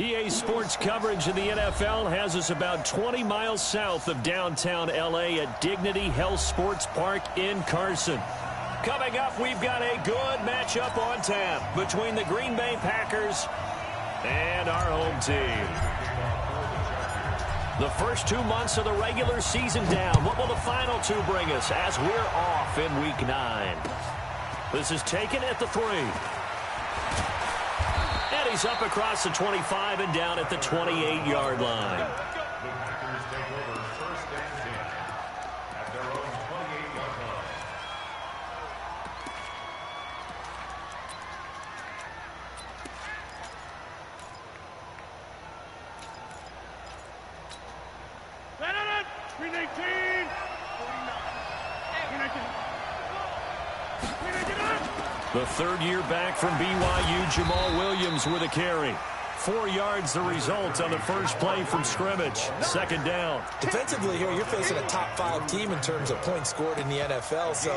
EA Sports coverage of the NFL has us about 20 miles south of downtown L.A. at Dignity Health Sports Park in Carson. Coming up, we've got a good matchup on tap between the Green Bay Packers and our home team. The first 2 months of the regular season down. What will the final two bring us as we're off in Week 9? This is taken at the 3. And he's up across the 25 and down at the 28-yard line. The third year back from BYU, Jamal Williams with a carry. 4 yards the result on the first play from scrimmage. Second down. Defensively here, you're facing a top 5 team in terms of points scored in the NFL. So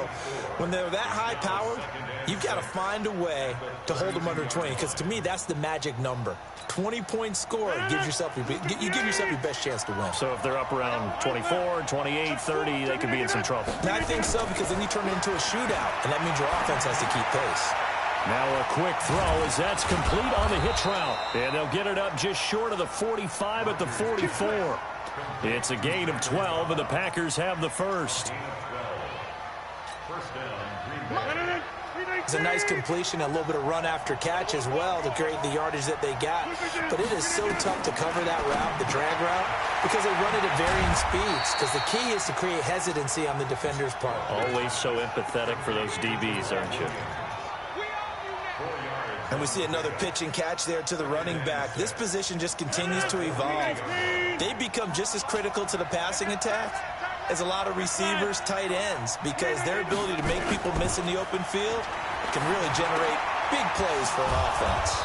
when they're that high powered, you've got to find a way to hold them under 20. Because to me, that's the magic number. 20 points scored gives yourself you give yourself your best chance to win. So if they're up around 24, 28, 30, they could be in some trouble. I think so, because then you turn it into a shootout, and that means your offense has to keep pace. Now a quick throw as that's complete on the hitch route. And they'll get it up just short of the 45 at the 44. It's a gain of 12, and the Packers have the first. It's a nice completion, a little bit of run after catch as well to create the yardage that they got. But it is so tough to cover that route, the drag route, because they run it at varying speeds. Because the key is to create hesitancy on the defender's part. Always so empathetic for those DBs, aren't you? And we see another pitch and catch there to the running back. This position just continues to evolve. They become just as critical to the passing attack as a lot of receivers, tight ends, because their ability to make people miss in the open field can really generate big plays for an offense.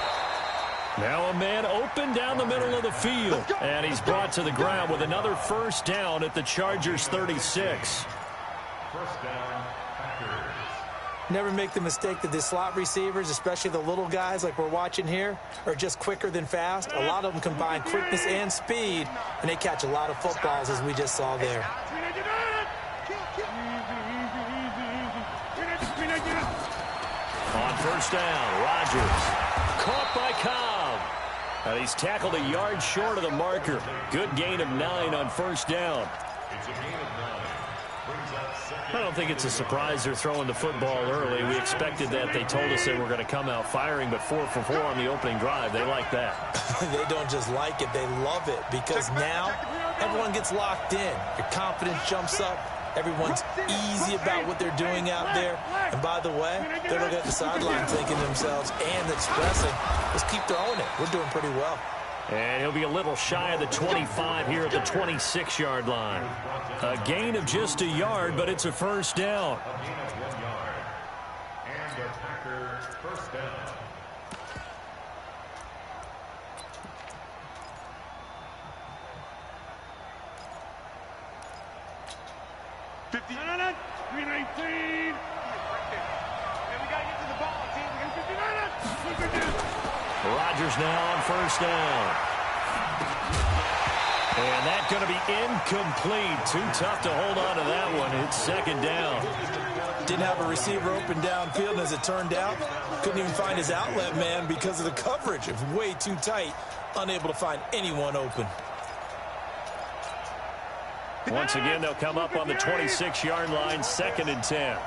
Now a man open down the middle of the field, and he's brought to the ground with another first down at the Chargers' 36. First down, Packers. Never make the mistake that the slot receivers, especially the little guys like we're watching here, are just quicker than fast. A lot of them combine quickness and speed, and they catch a lot of footballs, as we just saw there. On first down, Rodgers. Caught by Cobb. And he's tackled a yard short of the marker. Good gain of 9 on first down. It's a gain of 9. Brings up second. I don't think it's a surprise they're throwing the football early. We expected that. They told us they were going to come out firing, but 4 for 4 on the opening drive. They like that. They don't just like it, they love it, because now everyone gets locked in. Your confidence jumps up. Everyone's easy about what they're doing out there. And by the way, they're looking at the sideline thinking to themselves and expressing, let's keep throwing it. We're doing pretty well. And he'll be a little shy of the 25 here at the 26-yard line. A gain of just a yard, but it's a first down. A gain of 1 yard. And the Packers first down. Rodgers now on first down. And that's going to be incomplete. Too tough to hold on to that one. It's second down. Didn't have a receiver open downfield, and as it turned out, couldn't even find his outlet man because of the coverage. It was way too tight, unable to find anyone open. Once again, they'll come up on the 26-yard line, second and 10.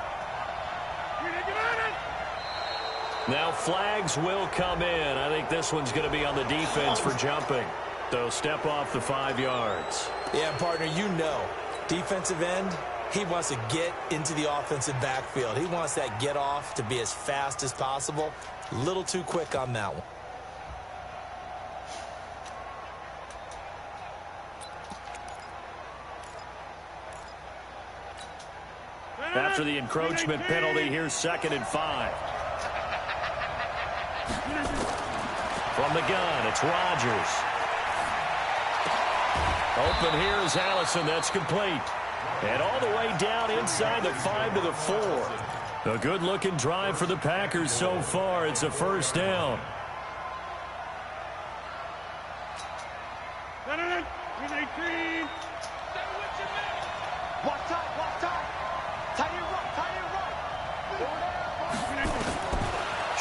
Now flags will come in. I think this one's going to be on the defense for jumping. They'll step off the 5 yards. Yeah, partner, you know, defensive end, he wants to get into the offensive backfield. He wants that get off to be as fast as possible. A little too quick on that one. After the encroachment penalty, here's second and 5. From the gun, it's Rodgers. Open here is Allison. That's complete. And all the way down inside the 5 to the 4. A good-looking drive for the Packers so far. It's a first down.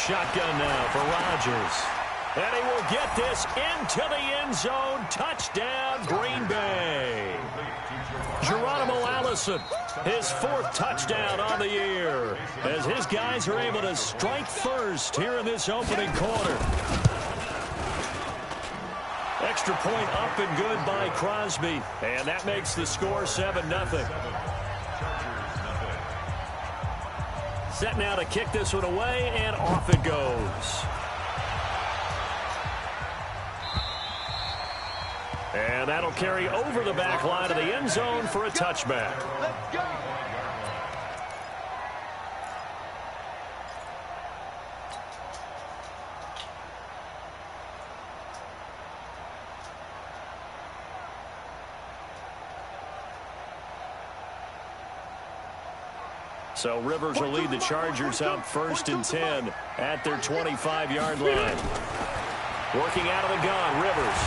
Shotgun now for Rodgers. And he will get this into the end zone. Touchdown, Green Bay. Geronimo Allison, his 4th touchdown on the year, as his guys are able to strike first here in this opening quarter. Extra point up and good by Crosby, and that makes the score 7-0. Set now to kick this one away, and off it goes. And that'll carry over the back line of the end zone for a touchback. Let's go. So Rivers will lead the Chargers out 1st and 10 at their 25-yard line. Working out of the gun, Rivers.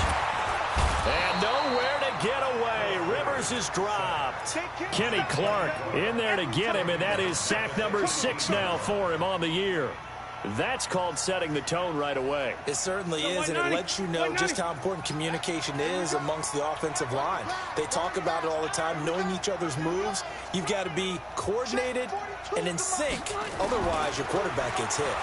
And nowhere to get away. Rivers is dropped. Kenny Clark in there to get him, and that is sack number 6 now for him on the year. That's called setting the tone right away. It certainly is, and it lets you know just how important communication is amongst the offensive line. They talk about it all the time, knowing each other's moves. You've got to be coordinated and in sync. Otherwise, your quarterback gets hit.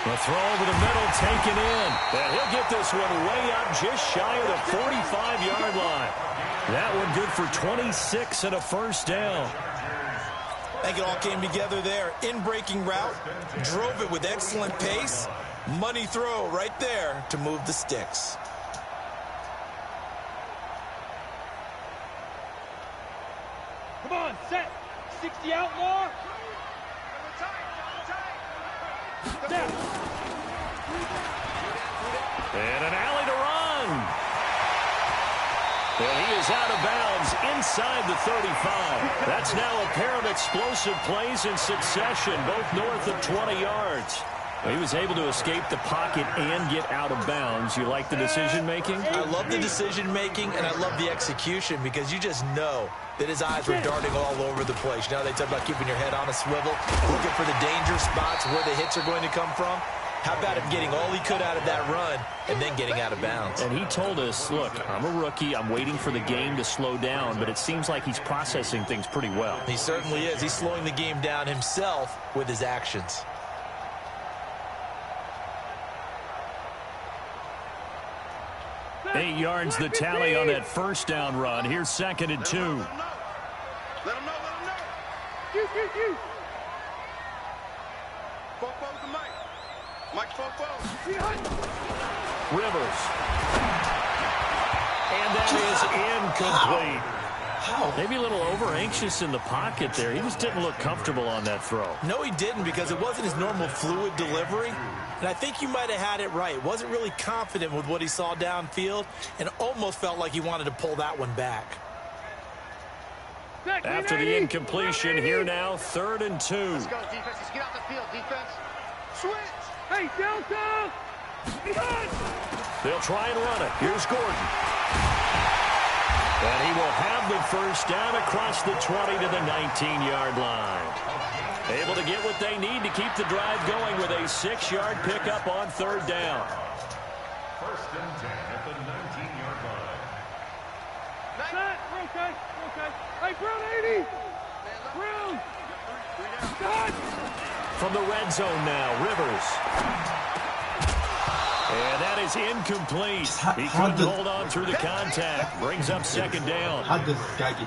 The throw over the middle taken in. And he'll get this one way up just shy of the 45-yard line. That one good for 26 and a first down. I think it all came together there. In-breaking route, drove it with excellent pace. Money throw right there to move the sticks. Come on, set. 60 outlaw. And an alley to run. And he is out of bounds inside the 35. That's now a pair of explosive plays in succession, both north of 20 yards. He was able to escape the pocket and get out of bounds. You like the decision-making? I love the decision-making, and I love the execution, because you just know that his eyes were darting all over the place. You know, they talk about keeping your head on a swivel, looking for the danger spots where the hits are going to come from. How about him getting all he could out of that run and then getting out of bounds? And he told us, look, I'm a rookie. I'm waiting for the game to slow down, but it seems like he's processing things pretty well. He certainly is. He's slowing the game down himself with his actions. Eight yards the tally on that first down run. Here's 2nd and 2. Let him know. Let him know. You. Fofo's the mic. Mike Fofo. Rivers. And that is incomplete. How? Maybe a little over-anxious in the pocket there. He just didn't look comfortable on that throw. No, he didn't, because it wasn't his normal fluid delivery. And I think you might have had it right. Wasn't really confident with what he saw downfield and almost felt like he wanted to pull that one back. After the incompletion, here now, 3rd and 2. Let's go, defense. Let's get out the field, defense. Switch. Hey, Delta. They'll try and run it. Here's Gordon. And he will have the first down across the 20 to the 19-yard line. Able to get what they need to keep the drive going with a 6-yard pickup on 3rd down. 1st and 10 at the 19-yard line. Okay. Hey, Brown 80. Brown. From the red zone now, Rivers. And that is incomplete. He couldn't hold on through the contact. Brings up 2nd down.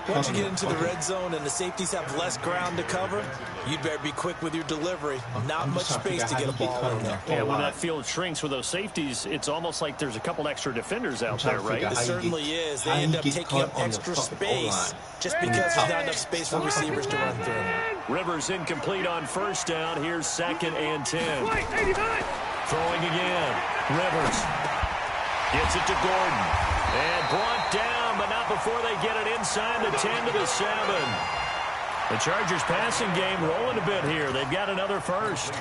Once you get into the red zone and the safeties have less ground to cover, you'd better be quick with your delivery. Not much space to get a ball in there. And when that field shrinks with those safeties, it's almost like there's a couple extra defenders out there, right? It certainly is. They end up taking up extra space just because there's not enough space for receivers to run through. Rivers incomplete on 1st down. Here's 2nd and 10. Throwing again. Rivers gets it to Gordon. And brought down, but not before they get it inside the 10 to the 7. The Chargers passing game rolling a bit here. They've got another first.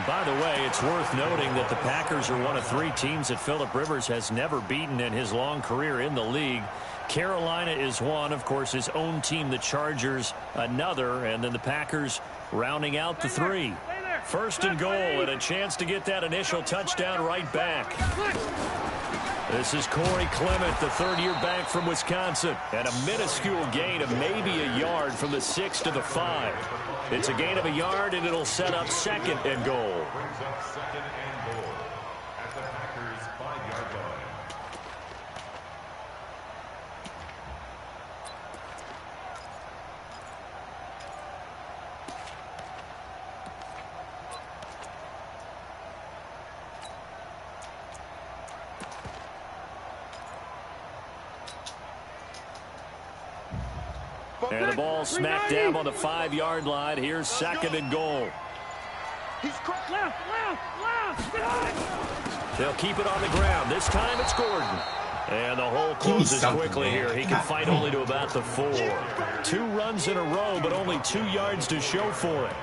And by the way, it's worth noting that the Packers are one of 3 teams that Phillip Rivers has never beaten in his long career in the league. Carolina is one, of course, his own team, the Chargers, another, and then the Packers rounding out the 3. First and goal, and a chance to get that initial touchdown right back. This is Corey Clement, the third-year back from Wisconsin, and a minuscule gain of maybe a yard from the 6 to the 5. It's a gain of a yard, and it'll set up second and goal. Brings up second and goal at the Packers' 5-yard line. And the ball smack dab on the 5-yard line. Here's second and goal. Left. They'll keep it on the ground. This time it's Gordon. And the hole closes quickly here. He can fight only to about the 4. 2 runs in a row, but only 2 yards to show for it.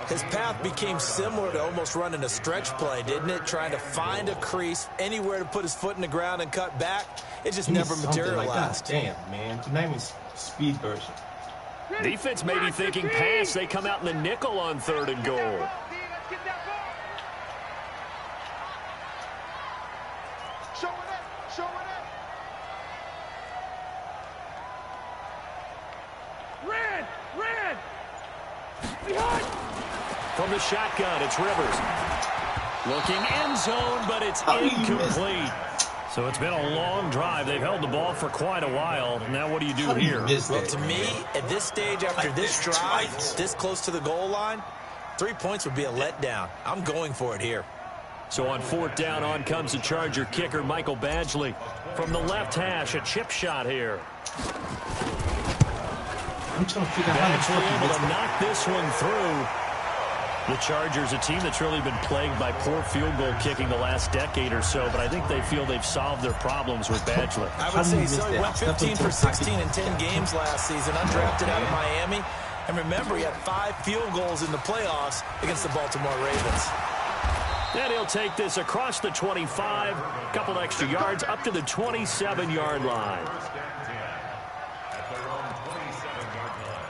His path became similar to almost running a stretch play, didn't it? Trying to find a crease, anywhere to put his foot in the ground and cut back. It just never materialized. Like damn, man. Tonight is speed version. Defense may be thinking pass. They come out in the nickel on third and goal. Red! From the shotgun, it's Rivers. Looking end zone, but it's incomplete. So it's been a long drive. They've held the ball for quite a while. Now what do you do here? Well, to me, at this stage, after this drive, this close to the goal line, 3 points would be a letdown. I'm going for it here. So on 4th down, on comes the Charger kicker, Michael Badgley. From the left hash, a chip shot here. I'm trying to figure out how Badgley able to knock this one through. The Chargers, a team that's really been plagued by poor field goal kicking the last decade or so, but I think they feel they've solved their problems with Badgley. I would say so. He went 15 for 16 in 10 games last season, undrafted out of Miami. And remember, he had 5 field goals in the playoffs against the Baltimore Ravens. And he'll take this across the 25, a couple extra yards, up to the 27-yard line. First and 10 at their own 27-yard line.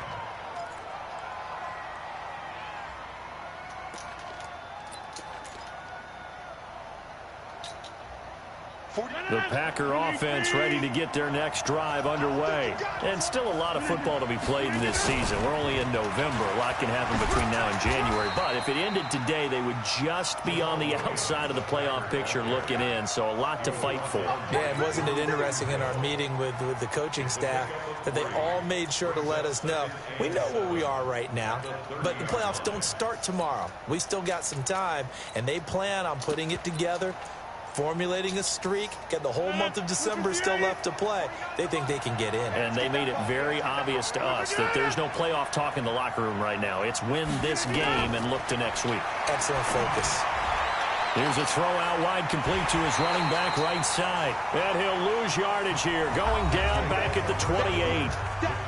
The Packer offense ready to get their next drive underway. And still a lot of football to be played in this season. We're only in November. A lot can happen between now and January. But if it ended today, they would just be on the outside of the playoff picture looking in. So a lot to fight for. Yeah, and wasn't it interesting in our meeting with the coaching staff that they all made sure to let us know, we know where we are right now, but the playoffs don't start tomorrow. We still got some time, and they plan on putting it together, formulating a streak, get the whole month of December still left to play. They think they can get in. And they made it very obvious to us that there's no playoff talk in the locker room right now. It's win this game and look to next week. Excellent focus. Here's a throw out wide, complete to his running back right side. And he'll lose yardage here, going down back at the 28.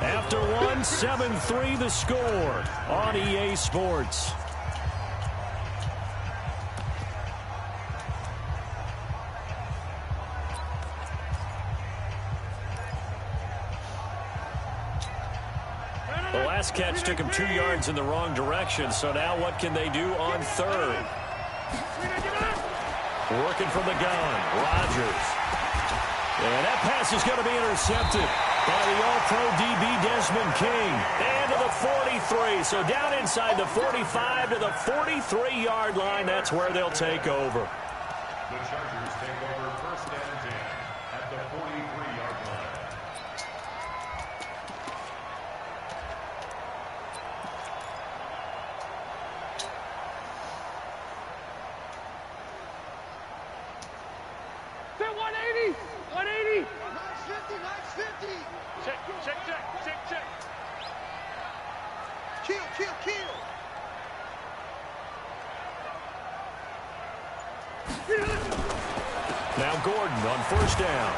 After one, 7-3 the score on EA Sports. The last catch took him 2 yards in the wrong direction, so now what can they do on third? Working from the gun, Rodgers. And that pass is going to be intercepted by the All-Pro DB Desmond King. And to the 43, so down inside the 45 to the 43-yard line. That's where they'll take over. The Chargers take over first and 10 at the 43-yard line. They're 180. 180. 950. Check. Kill. Now Gordon on first down.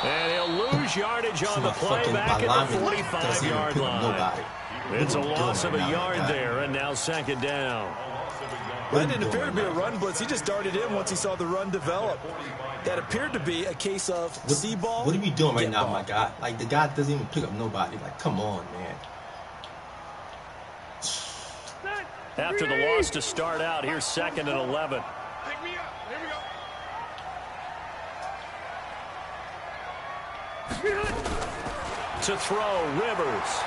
And he'll lose yardage on the play back at the 45-yard line. It's a loss of a yard there, and now second down. A loss of a yard. That didn't appear to be a run blitz. He just darted in once he saw the run develop. That appeared to be a case of see ball. What are we doing right now, my guy? Like, the guy doesn't even pick up nobody. Like, come on, man. After the loss to start out, here's 2nd and 11. Pick me up. Here we go. To throw, Rivers.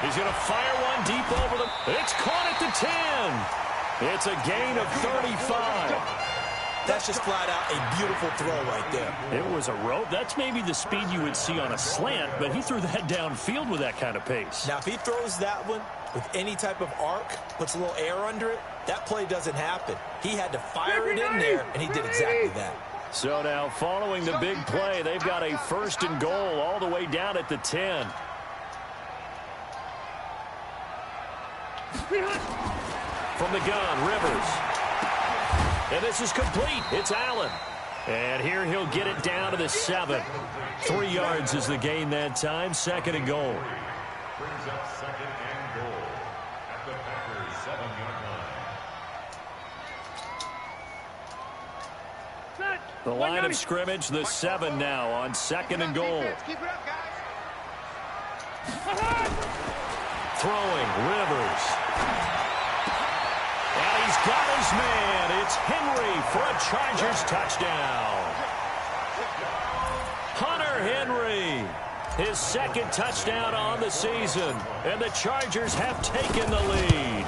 He's going to fire one deep over the... It's caught at the 10. It's a gain of 35. That's just flat out a beautiful throw right there. It was a rope. That's maybe the speed you would see on a slant, but he threw that downfield with that kind of pace. Now, if he throws that one with any type of arc, puts a little air under it, that play doesn't happen. He had to fire it in there, and he did exactly that. So now, following the big play, they've got a 1st and goal all the way down at the 10. From the gun, Rivers. And this is complete. It's Allen. And here he'll get it down to the 7. 3 yards is the gain that time. 2nd and goal. Brings up 2nd and goal at the Packers' 7-yard line. The line of scrimmage, the 7 now on 2nd and goal. Keep it up, guys. Throwing, Rivers. And he's got his man. It's Henry for a Chargers touchdown. Hunter Henry, his 2nd touchdown on the season. And the Chargers have taken the lead.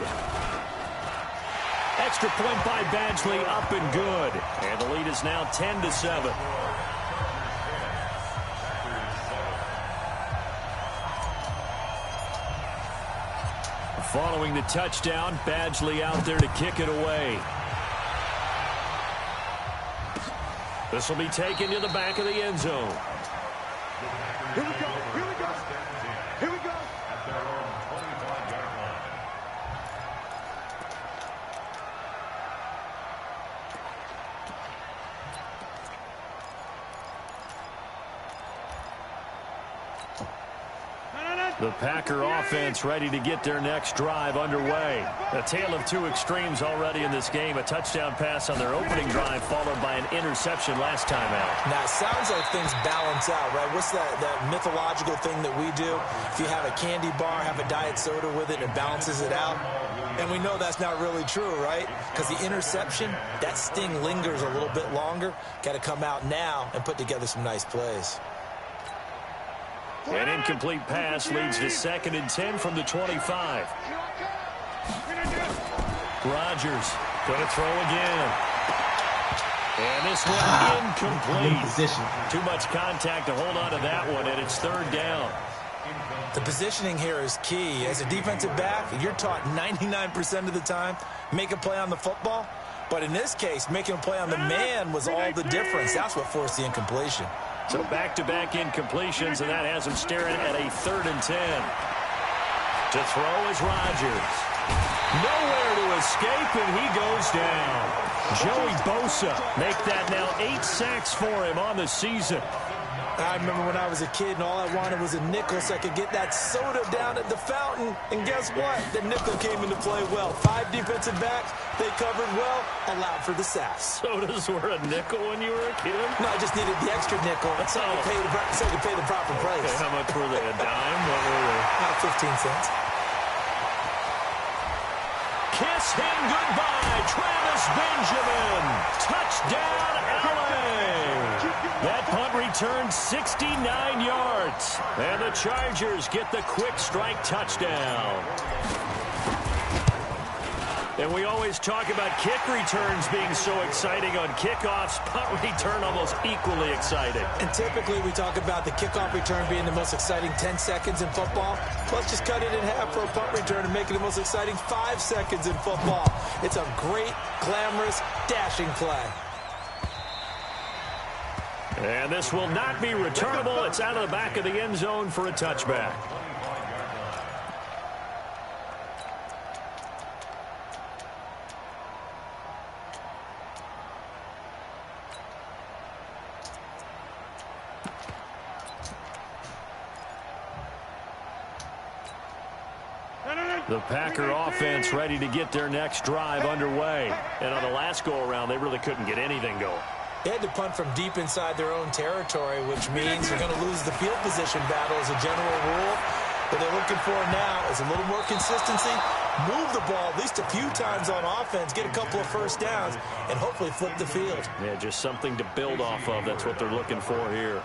Extra point by Badgley, up and good. And the lead is now 10-7. Following the touchdown, Badgley out there to kick it away. This will be taken to the back of the end zone. Here we go. Here we go. Here we go. At their own 25-yard line. The Packer offense ready to get their next drive underway. A tale of 2 extremes already in this game. A touchdown pass on their opening drive followed by an interception last time out. Now, it sounds like things balance out, right? What's that mythological thing that we do? If you have a candy bar, have a diet soda with it, it balances it out. And we know that's not really true, right? Because the interception, that sting lingers a little bit longer. Got to come out now and put together some nice plays. An incomplete pass leads to 2nd and 10 from the 25. Rodgers going to throw again. And this one incomplete. Too much contact to hold on to that one, and it's 3rd down. The positioning here is key. As a defensive back, you're taught 99% of the time, make a play on the football. But in this case, making a play on the man was all the difference. That's what forced the incompletion. So back-to-back incompletions, and that has him staring at a 3rd and 10. To throw is Rodgers. Nowhere to escape, and he goes down. Joey Bosa make that now 8 sacks for him on the season. I remember when I was a kid and all I wanted was a nickel so I could get that soda down at the fountain. And guess what? The nickel came into play well. 5 defensive backs, they covered well, allowed for the sacks. Sodas were a nickel when you were a kid? No, I just needed the extra nickel so I could pay the proper price. Okay, how much were they? A dime? What were they? 15 cents. Kiss him goodbye, Travis Benjamin. Touchdown, LA. That punt returned 69 yards. And the Chargers get the quick strike touchdown. And we always talk about kick returns being so exciting on kickoffs. Punt return almost equally exciting. And typically we talk about the kickoff return being the most exciting 10 seconds in football. Let's just cut it in half for a punt return and make it the most exciting 5 seconds in football. It's a great, glamorous, dashing play. And this will not be returnable. It's out of the back of the end zone for a touchback. The Packer offense ready to get their next drive underway. And on the last go-around, they really couldn't get anything going. They had to punt from deep inside their own territory, which means you're going to lose the field position battle as a general rule. What they're looking for now is a little more consistency, move the ball at least a few times on offense, get a couple of first downs, and hopefully flip the field. Yeah, just something to build off of. That's what they're looking for here.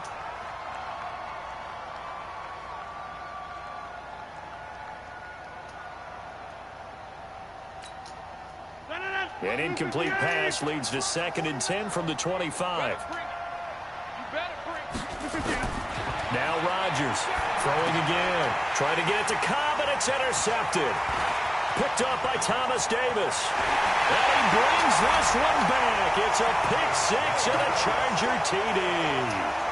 An incomplete pass leads to 2nd and 10 from the 25. Now Rodgers throwing again. Trying to get it to Cobb, and it's intercepted. Picked up by Thomas Davis. And he brings this one back. It's a pick six and a Charger TD.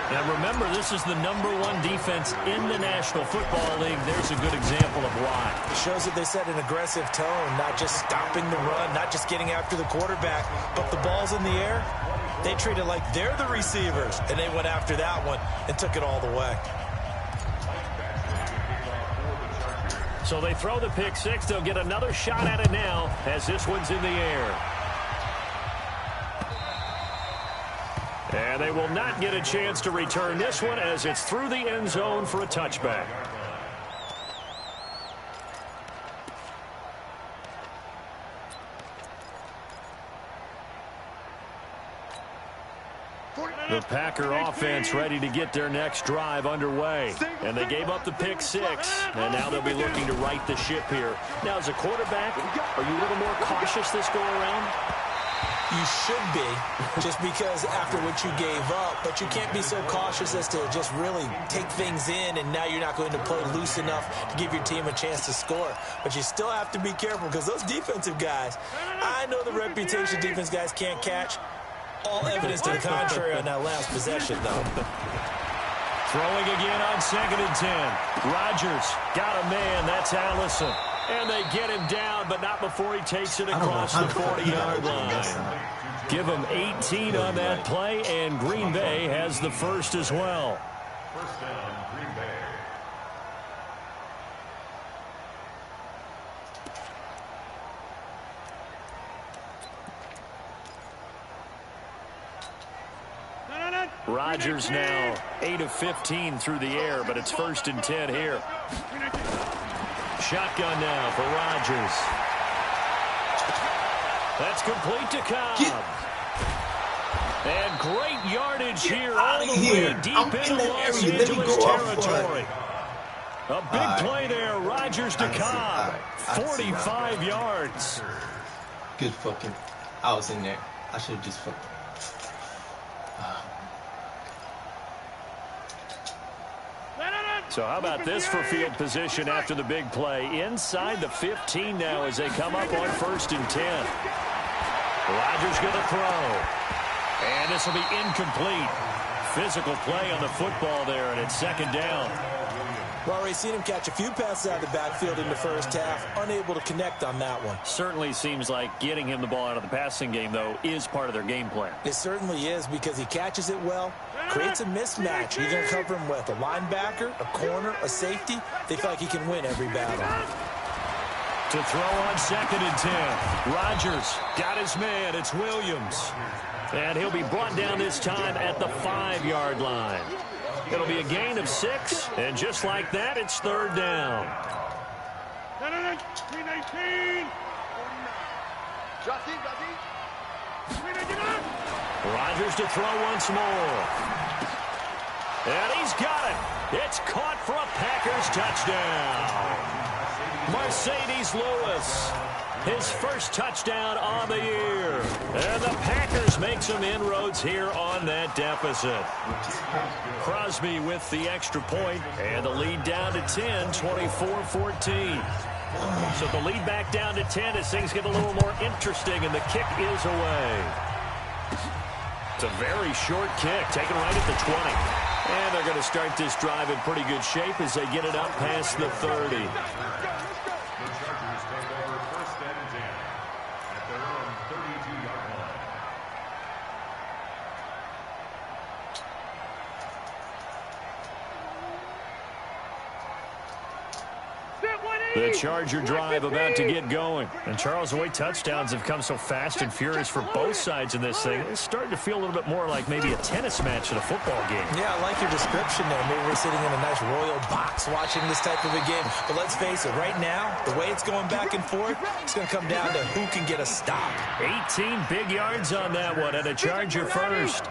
Now remember, this is the #1 defense in the National Football League. There's a good example of why. It shows that they set an aggressive tone, not just stopping the run, not just getting after the quarterback, but the ball's in the air. They treat it like they're the receivers, and they went after that one and took it all the way. So they throw the pick six. They'll get another shot at it now as this one's in the air. And they will not get a chance to return this one as it's through the end zone for a touchback. The Packer offense ready to get their next drive underway. And they gave up the pick six, and now they'll be looking to right the ship here. Now, as a quarterback, are you a little more cautious this go-around? You should be, just because after what you gave up, but you can't be so cautious as to just really take things in, and now you're not going to play loose enough to give your team a chance to score. But you still have to be careful because those defensive guys, I know the reputation defense guys can't catch. All evidence to the contrary on that last possession, though. Throwing again on 2nd and 10. Rodgers got a man. That's Allison. And they get him down, but not before he takes it across the 40-yard line. Give him 18 on that play, and Green Bay has the first as well. First down, Green Bay. Rodgers now 8 of 15 through the air, but it's 1st and 10 here. Shotgun now for Rodgers. That's complete to Cobb. And great yardage here all the way deep into Los Angeles territory. A big play there, Rodgers to Cobb. 45 yards. Good fucking. I was in there. I should have just fucked. So how about this for field position after the big play? Inside the 15 now as they come up on 1st and 10. Rodgers going to throw. And this will be incomplete. Physical play on the football there, and it's 2nd down. Well, we've seen him catch a few passes out of the backfield in the first half, unable to connect on that one. Certainly seems like getting him the ball out of the passing game, though, is part of their game plan. It certainly is because he catches it well, creates a mismatch. You're going to cover him with a linebacker, a corner, a safety. They feel like he can win every battle. To throw on 2nd and 10. Rodgers got his man. It's Williams. And he'll be brought down this time at the 5-yard line. It'll be a gain of 6, and just like that, it's 3rd down. Rodgers to throw once more. And he's got it. It's caught for a Packers touchdown. Mercedes Lewis, his first touchdown on the year. And the Packers make some inroads here on that deficit. Crosby with the extra point, and the lead down to 10, 24-14. So the lead back down to 10 as things get a little more interesting, and the kick is away. It's a very short kick, taken right at the 20. And they're going to start this drive in pretty good shape as they get it up past the 30. The Chargers take over 1st and 10 at their own 32-yard line. The Charger drive about to get going. And Charles, the way touchdowns have come so fast and furious for both sides in this thing, it's starting to feel a little bit more like maybe a tennis match than a football game. Yeah, I like your description there. Maybe we're sitting in a nice royal box watching this type of a game. But let's face it, right now, the way it's going back and forth, it's going to come down to who can get a stop. 18 big yards on that one, and a Charger first.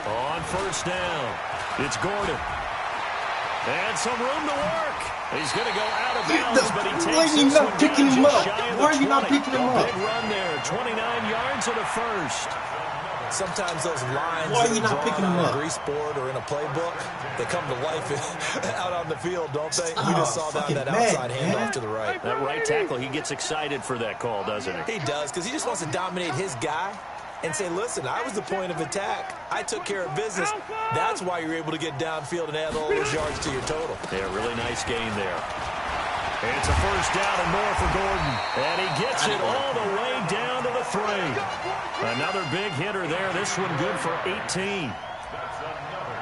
On first down, it's Gordon. And some room to work. He's going to go out of bounds, but he takes this one down just shy of the 20. Why are you not picking him up? Big run there, 29 yards and a first. Sometimes those lines Why are you not picking him on up? a grease board or in a playbook, they come to life out on the field, don't they? You just saw that outside handoff to the right. That right tackle, he gets excited for that call, doesn't he? He does, because he just wants to dominate his guy and say, listen, I was the point of attack. I took care of business. That's why you're able to get downfield and add all those yards to your total. Yeah, really nice gain there. It's a first down and more for Gordon. And he gets it all the way down to the 3. Another big hitter there. This one good for 18.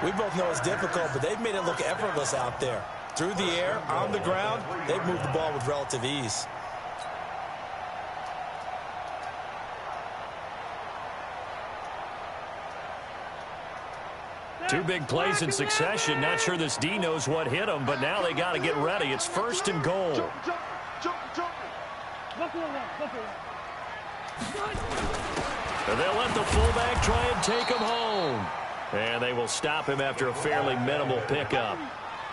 We both know it's difficult, but they've made it look effortless out there. Through the air, on the ground, they've moved the ball with relative ease. Two big plays in succession. Not sure this D knows what hit him, but now they got to get ready. It's first and goal. And they'll let the fullback try and take him home. And they will stop him after a fairly minimal pickup.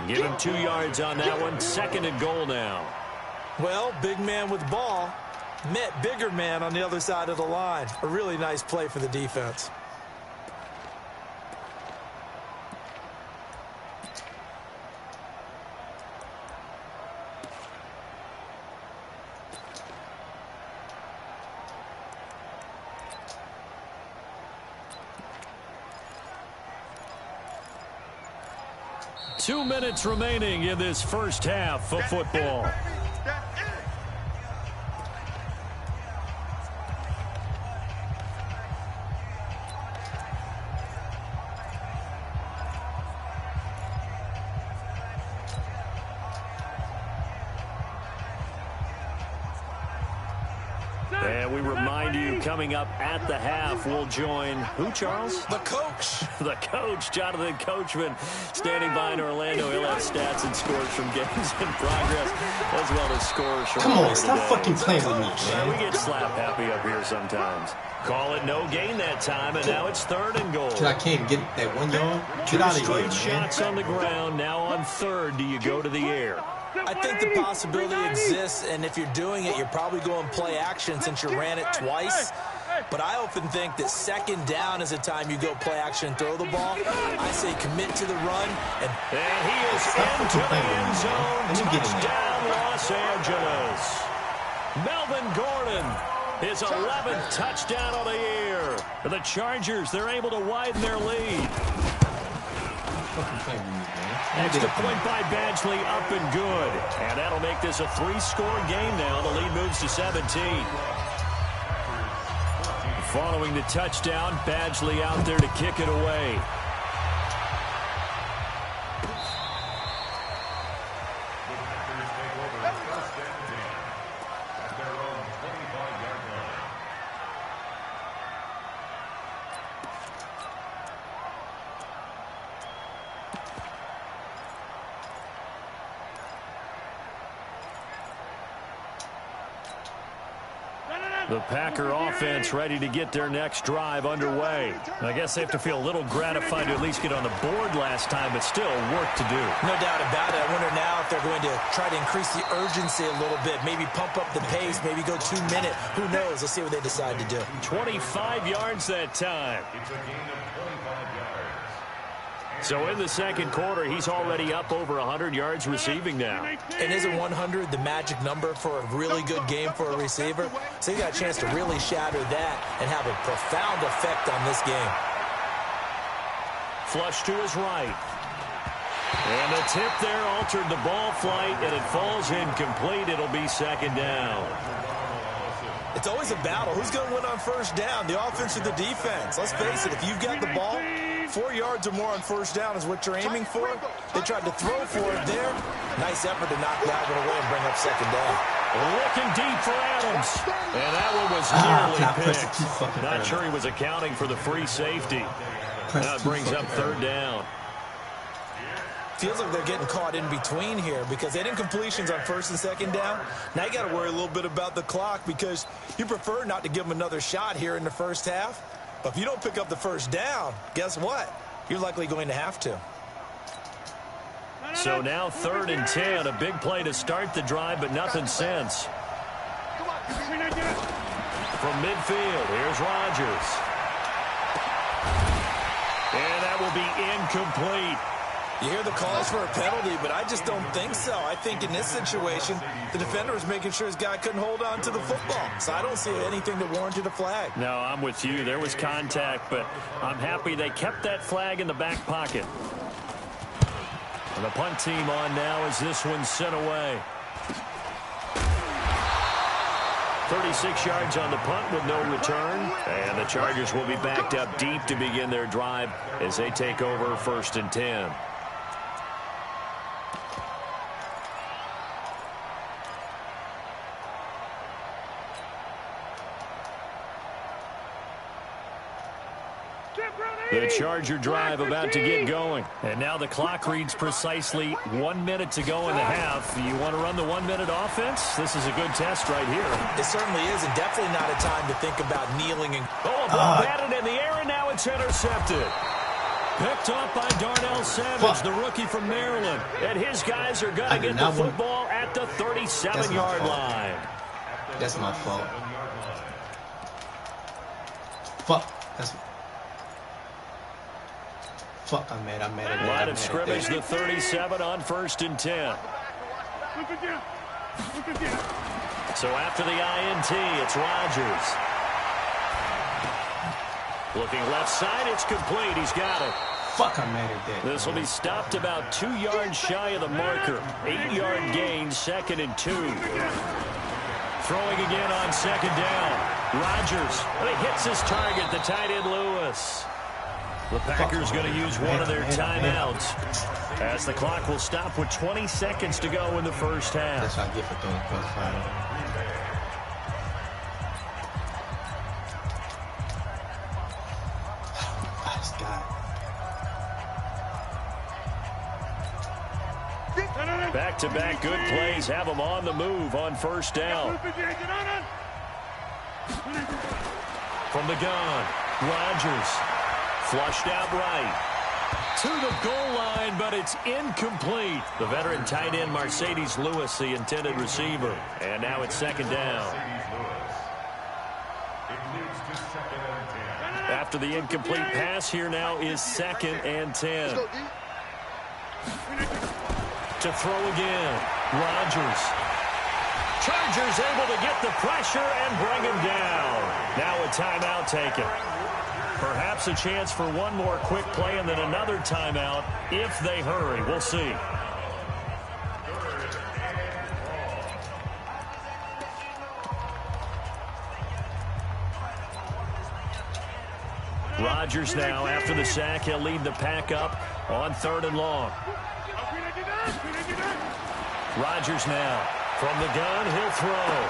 Give him 2 yards on that one. Second and goal now. Well, big man with the ball met bigger man on the other side of the line. A really nice play for the defense. Two minutes remaining in this first half of football. And we remind you, coming up at the half, we'll join who, Charles? The coach. The coach, Jonathan Coachman, standing by in Orlando. He'll have stats and scores from games in progress, as well as scores from Come on, here stop today. fucking playing with me, Yeah, we man. get slap happy up here sometimes. Call it no gain that time, and now it's third and goal. I can't get that 1 yard. Get out of here, Straight man. shots on the ground. Now on third, do you go to the air? I think the possibility exists, and if you're doing it, you're probably going play action since you ran it twice. But I often think that second down is a time you go play action and throw the ball. I say commit to the run. And he is into the end zone. Touchdown, Los Angeles. Melvin Gordon, his 11th touchdown of the year. For the Chargers, they're able to widen their lead. Extra point by Badgley, up and good. And that'll make this a 3-score game now. The lead moves to 17. Following the touchdown, Badgley out there to kick it away. The Packer offense ready to get their next drive underway. I guess they have to feel a little gratified to at least get on the board last time, but still work to do. No doubt about it. I wonder now if they're going to try to increase the urgency a little bit, maybe pump up the pace, maybe go 2 minute. Who knows? Let's see what they decide to do. 25 yards that time. It's a gain of 25 yards. So in the second quarter, he's already up over 100 yards receiving now. And isn't 100 the magic number for a really good game for a receiver? So he got a chance to really shatter that and have a profound effect on this game. Flush to his right. And the tip there altered the ball flight, and it falls incomplete. It'll be second down. It's always a battle. Who's going to win on first down, the offense or the defense? Let's face it, if you've got the ball, 4 yards or more on first down is what you're aiming for. They tried to throw for it there. Nice effort to knock that one away and bring up second down. Looking deep for Adams. And that one was nearly picked. Not sure he was accounting for the free safety. Now it brings up third down. Feels like they're getting caught in between here because they didn't completions on first and second down. Now you got to worry a little bit about the clock because you prefer not to give them another shot here in the first half. But if you don't pick up the first down, guess what? You're likely going to have to. So now 3rd and 10, a big play to start the drive, but nothing since. From midfield, here's Rodgers. And that will be incomplete. You hear the calls for a penalty, but I just don't think so. I think in this situation, the defender was making sure his guy couldn't hold on to the football. So I don't see anything that warranted a flag. No, I'm with you. There was contact, but I'm happy they kept that flag in the back pocket. And the punt team on now as this one's sent away. 36 yards on the punt with no return. And the Chargers will be backed up deep to begin their drive as they take over 1st and 10. The Charger drive about to get going. And now the clock reads precisely 1 minute to go in the half. You want to run the 1 minute offense? This is a good test right here. It certainly is, and definitely not a time to think about kneeling. And a ball batted in the air, and now it's intercepted. Picked off by Darnell Savage, the rookie from Maryland. And his guys are going to get the football at the 37-yard line. That's my fault. Fuck. Fuck, I'm mad at that. Line of scrimmage, the 37 on 1st and 10. So after the INT, it's Rodgers. Looking left side, it's complete. He's got it. Fuck, I'm mad at that. This will be stopped about 2 yards shy of the marker. 8-yard gain, 2nd and 2. Throwing again on 2nd down. Rodgers, and he hits his target, the tight end Lewis. The Packers going to use one of their timeouts as the clock will stop with 20 seconds to go in the first half. That's what I get for throwing crossfire. Back-to-back good plays have them on the move on first down. From the gun, Rodgers. Flushed out right. To the goal line, but it's incomplete. The veteran tight end, Mercedes Lewis, the intended receiver. And now it's 2nd down. After the incomplete pass, here now is 2nd and 10. To throw again, Rodgers. Chargers able to get the pressure and bring him down. Now a timeout taken. Perhaps a chance for one more quick play and then another timeout if they hurry. We'll see. Rodgers now, after the sack, he'll lead the pack up on 3rd and long. Rodgers now, from the gun, he'll throw.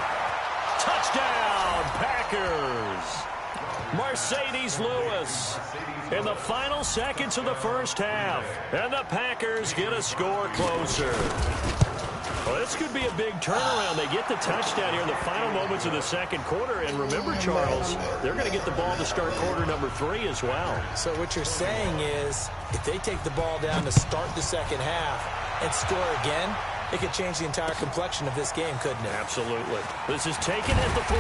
Touchdown, Packers! Mercedes Lewis in the final seconds of the first half. And the Packers get a score closer. Well, this could be a big turnaround. They get the touchdown here in the final moments of the second quarter. And remember, Charles, they're going to get the ball to start quarter number 3 as well. So what you're saying is if they take the ball down to start the second half and score again, it could change the entire complexion of this game, couldn't it? Absolutely. This is taken at the 3.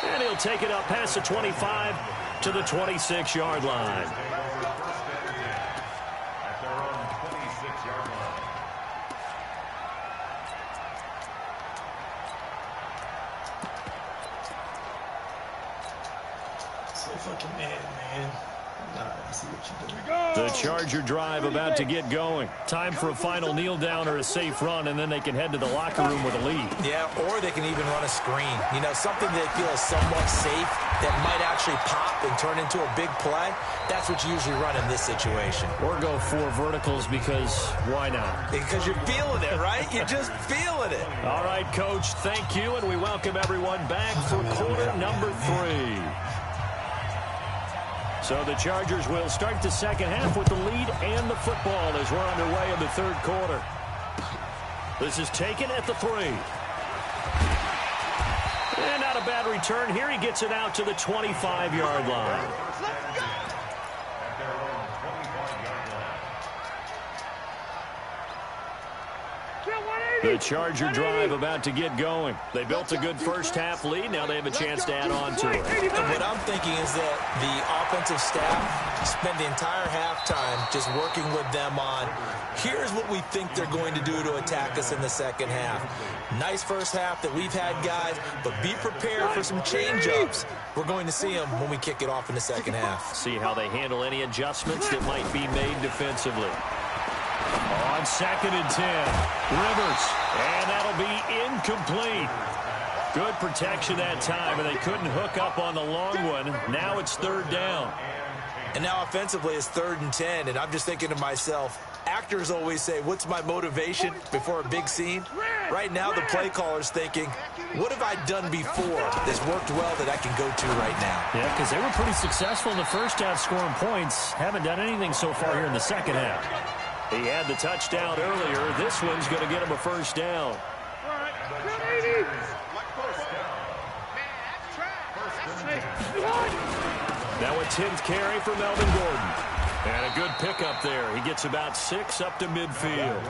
And he'll take it up past the 25 to the 26-yard line. So fucking mad, man. I see what you're doing. The Charger drive about to get going. Time for a final kneel down or a safe run, and then they can head to the locker room with a lead. Yeah, or they can even run a screen. You know, something they feel is somewhat safe that might actually pop and turn into a big play. That's what you usually run in this situation. Or go 4 verticals because why not? Because you're feeling it, right? You're just feeling it. All right, Coach, thank you, and we welcome everyone back for quarter number 3. So the Chargers will start the second half with the lead and the football as we're underway in the third quarter. This is taken at the 3. And not a bad return here. He gets it out to the 25-yard line. The Charger drive about to get going. They built a good first-half lead. Now they have a chance to add on to it. And what I'm thinking is that the offensive staff spent the entire halftime just working with them on, here's what we think they're going to do to attack us in the second half. Nice first half that we've had, guys, but be prepared for some change-ups. We're going to see them when we kick it off in the second half. See how they handle any adjustments that might be made defensively. On 2nd and 10, Rivers, and that'll be incomplete. Good protection that time, and they couldn't hook up on the long one. Now it's 3rd down. And now offensively it's 3rd and 10, and I'm just thinking to myself, actors always say, what's my motivation before a big scene? Right now the play caller's thinking, what have I done before that's worked well that I can go to right now? Yeah, because they were pretty successful in the first half scoring points. Haven't done anything so far here in the second half. He had the touchdown earlier. This one's going to get him a first down. Now a 10th carry for Melvin Gordon. And a good pickup there. He gets about 6 up to midfield.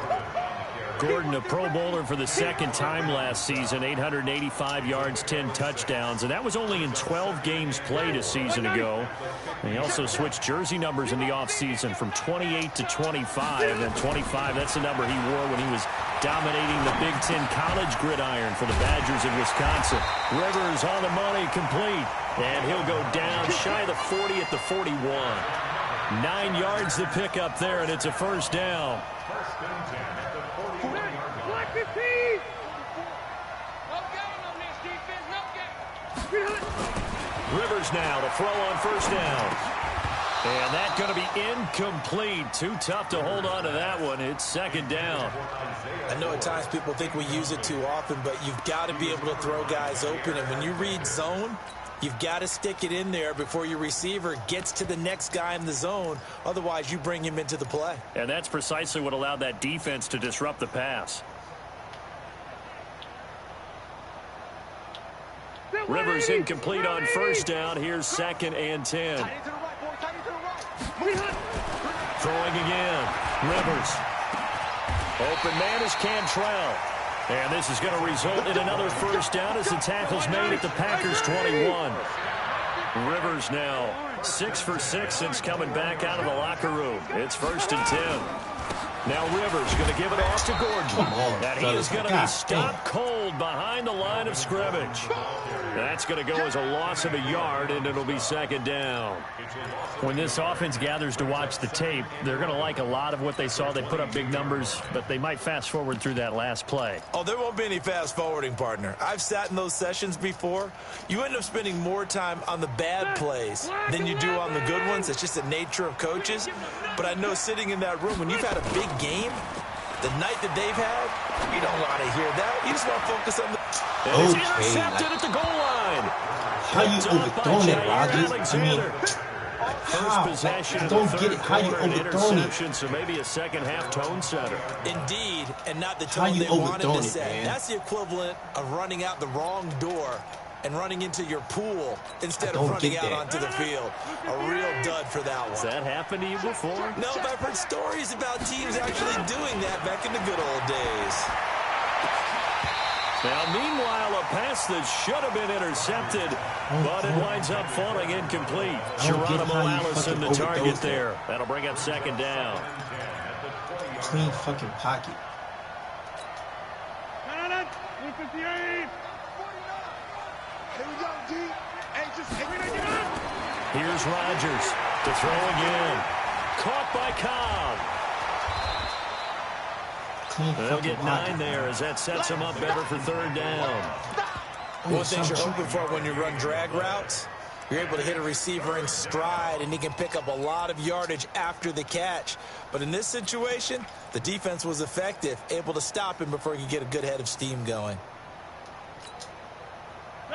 Gordon, a Pro Bowler for the 2nd time last season, 885 yards, 10 touchdowns, and that was only in 12 games played a season ago. And he also switched jersey numbers in the offseason from 28 to 25, and 25, that's the number he wore when he was dominating the Big Ten college gridiron for the Badgers of Wisconsin. Rivers on the money, complete, and he'll go down shy of the 40 at the 41. 9 yards to pick up there, and it's a first down. Rivers now to throw on first down. And that's going to be incomplete. Too tough to hold on to that one. It's 2nd down. I know at times people think we use it too often, but you've got to be able to throw guys open. And when you read zone, you've got to stick it in there before your receiver gets to the next guy in the zone. Otherwise, you bring him into the play. And that's precisely what allowed that defense to disrupt the pass. Rivers incomplete on first down. Here's 2nd and 10. Throwing again. Rivers. Open man is Cantrell. And this is going to result in another first down as the tackle's made at the Packers' 21. Rivers now 6 for 6 since coming back out of the locker room. It's 1st and 10. Now Rivers going to give it off to Gordon. And he is going to be stopped cold behind the line of scrimmage. That's going to go as a loss of a yard, and it'll be 2nd down. When this offense gathers to watch the tape, they're going to like a lot of what they saw. They put up big numbers, but they might fast forward through that last play. Oh, there won't be any fast forwarding, partner. I've sat in those sessions before. You end up spending more time on the bad plays than you do on the good ones. It's just the nature of coaches. But I know sitting in that room, when you've had a big game, the night that they've had, you don't want to hear that. You just want to focus on the... And it's intercepted at the goal line. How you overthrowing it, Rodgers? I mean, First possession I don't get it. How you overthrowing it? So maybe a second-half tone setter. Indeed, and not the tone they wanted to set. That's the equivalent of running out the wrong door and running into your pool instead of running out onto the field. A real dud for that one. Has that happened to you before? No, but I've heard stories about teams actually doing that back in the good old days. Now, meanwhile, a pass that should have been intercepted, but it winds up falling incomplete. Geronimo Allison, the target there. That'll bring up 2nd down. Clean fucking pocket. Here's Rodgers. To throw again. Caught by Cobb. They'll get 9 there as that sets them up better for third down. One thing you're hoping for when you run drag routes, you're able to hit a receiver in stride, and he can pick up a lot of yardage after the catch. But in this situation, the defense was effective, able to stop him before he could get a good head of steam going.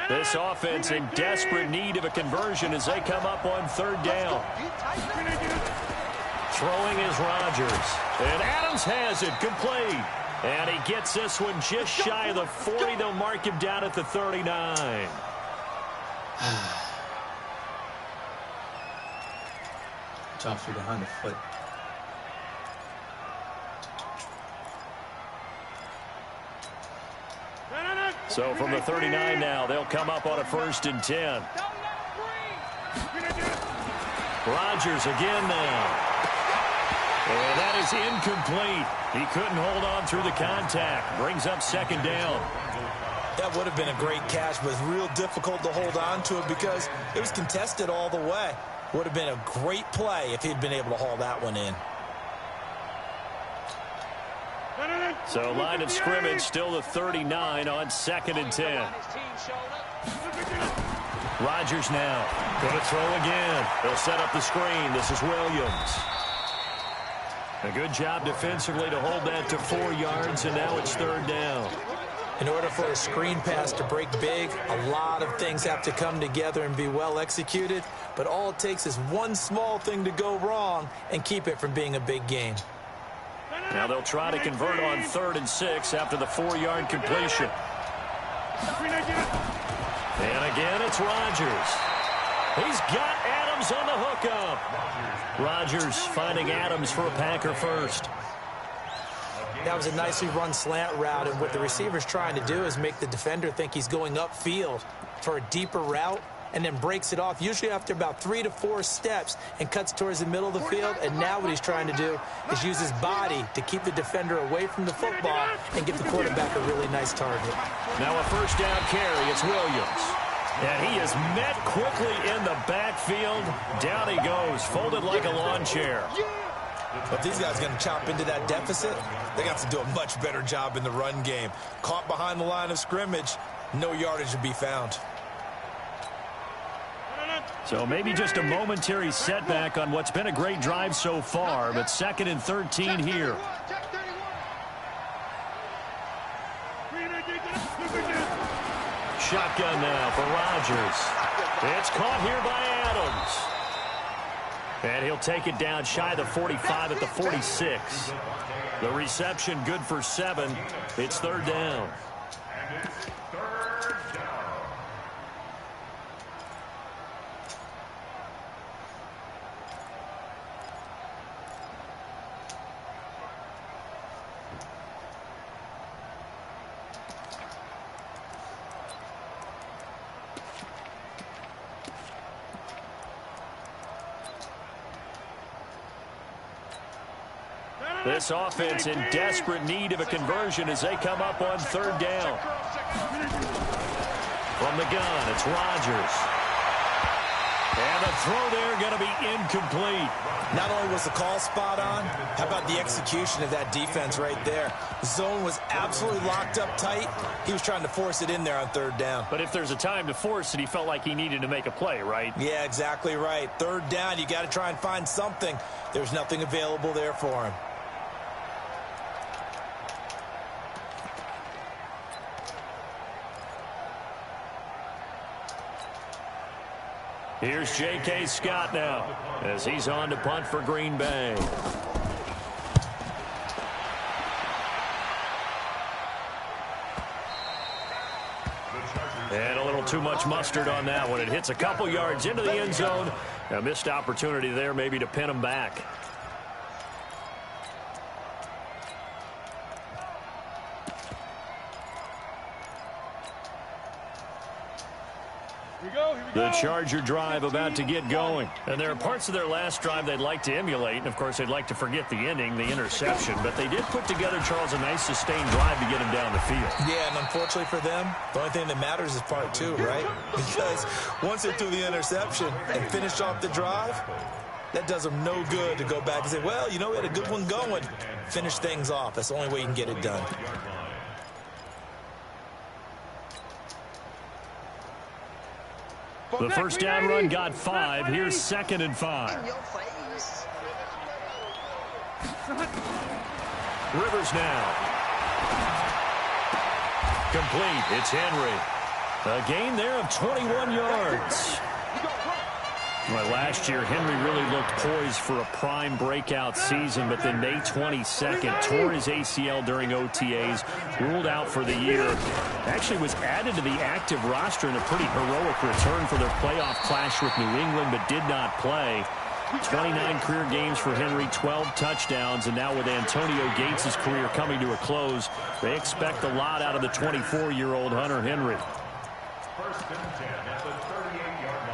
This offense in desperate need of a conversion as they come up on third down. Throwing is Rodgers. And Adams has it, complete. And he gets this one just shy of the 40. They'll mark him down at the 39. Drops you behind the foot. So from the 39 now, they'll come up on a 1st and 10. Rodgers again now. And that is incomplete. He couldn't hold on through the contact. Brings up 2nd down. That would have been a great catch, but it's real difficult to hold on to it because it was contested all the way. Would have been a great play if he'd been able to haul that one in. So line of scrimmage still the 39 on 2nd and 10. Rodgers now. Going to throw again. They'll set up the screen. This is Williams. A good job defensively to hold that to 4 yards, and now it's 3rd down. In order for a screen pass to break big, a lot of things have to come together and be well executed, but all it takes is one small thing to go wrong and keep it from being a big gain. Now they'll try to convert on 3rd and 6 after the 4-yard completion. And again, it's Rodgers. He's got Adams on the hookup. Rodgers finding Adams for a Packer first. That was a nicely run slant route, and what the receiver's trying to do is make the defender think he's going upfield for a deeper route and then breaks it off, usually after about 3 to 4 steps, and cuts towards the middle of the field. And now what he's trying to do is use his body to keep the defender away from the football and give the quarterback a really nice target. Now a 1st down carry. It's Williams. And he is met quickly in the backfield. Down he goes, folded like a lawn chair. If these guys are going to chop into that deficit, they got to do a much better job in the run game. Caught behind the line of scrimmage, no yardage to be found. So maybe just a momentary setback on what's been a great drive so far, but 2nd and 13 here. Shotgun now for Rodgers. It's caught here by Adams. And he'll take it down shy of the 45 at the 46. The reception good for 7. It's 3rd down. This offense in desperate need of a conversion as they come up on 3rd down. From the gun, it's Rodgers. And the throw there going to be incomplete. Not only was the call spot on, how about the execution of that defense right there? The zone was absolutely locked up tight. He was trying to force it in there on 3rd down. But if there's a time to force it, he felt like he needed to make a play, right? Yeah, exactly right. 3rd down, you got to try and find something. There's nothing available there for him. Here's J.K. Scott now as he's on to punt for Green Bay. And a little too much mustard on that one. It hits a couple yards into the end zone. A missed opportunity there maybe to pin him back. The Charger drive about to get going. And there are parts of their last drive they'd like to emulate. And, of course, they'd like to forget the ending, the interception. But they did put together, Charles, a nice sustained drive to get him down the field. Yeah, and unfortunately for them, the only thing that matters is part 2, right? Because once they threw the interception and finished off the drive, That does them no good to go back and say, well, you know, we had a good one going. Finish things off. That's the only way you can get it done. The first down run got 5. Here's 2nd and 5. Rivers now. Complete. It's Henry. A gain there of 21 yards. Well, last year, Henry really looked poised for a prime breakout season, but then May 22nd, tore his ACL during OTAs, ruled out for the year. Actually was added to the active roster in a pretty heroic return for their playoff clash with New England, but did not play. 29 career games for Henry, 12 touchdowns, and now with Antonio Gates' career coming to a close, they expect a lot out of the 24-year-old Hunter Henry. First and 10 at the 38-yard